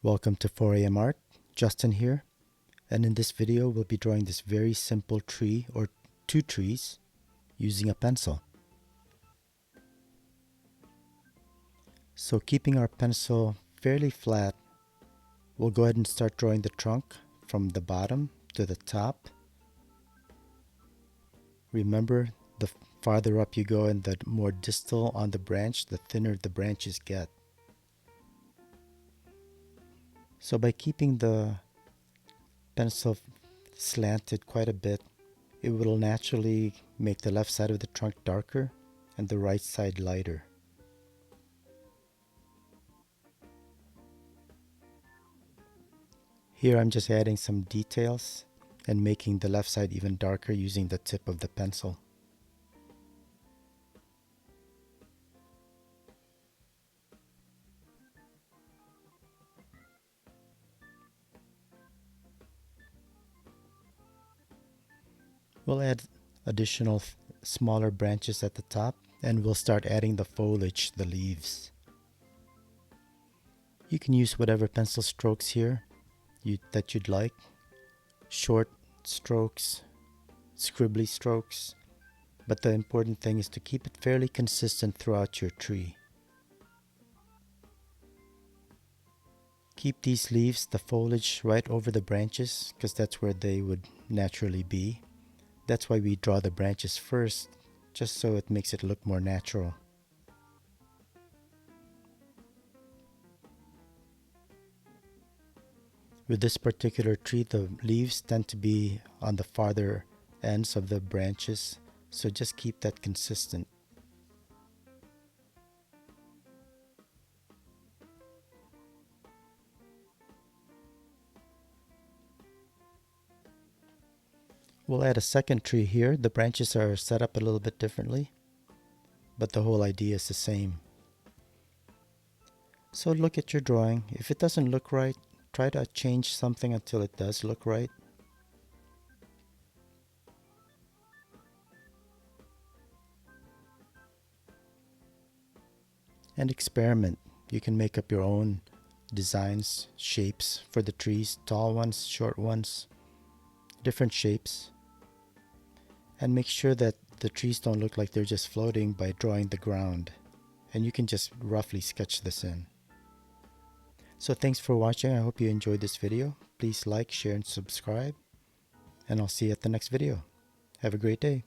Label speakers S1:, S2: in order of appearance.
S1: Welcome to 4am Art, Justin here, and in this video we'll be drawing this very simple tree or two trees using a pencil. So keeping our pencil fairly flat, we'll go ahead and start drawing the trunk from the bottom to the top. Remember, the farther up you go and the more distal on the branch, the thinner the branches get. So by keeping the pencil slanted quite a bit, it will naturally make the left side of the trunk darker and the right side lighter. Here I'm just adding some details and making the left side even darker using the tip of the pencil. We'll add additional smaller branches at the top, and we'll start adding the foliage, the leaves. You can use whatever pencil strokes here that you'd like. Short strokes, scribbly strokes, but the important thing is to keep it fairly consistent throughout your tree. Keep these leaves, the foliage, right over the branches because that's where they would naturally be. That's why we draw the branches first, just so it makes it look more natural. With this particular tree, the leaves tend to be on the farther ends of the branches, so just keep that consistent. We'll add a second tree here. The branches are set up a little bit differently, but the whole idea is the same. So look at your drawing. If it doesn't look right, try to change something until it does look right. And experiment. You can make up your own designs, shapes for the trees, tall ones, short ones, different shapes. And make sure that the trees don't look like they're just floating by drawing the ground. And you can just roughly sketch this in. So thanks for watching. I hope you enjoyed this video. Please like, share, and subscribe. And I'll see you at the next video. Have a great day.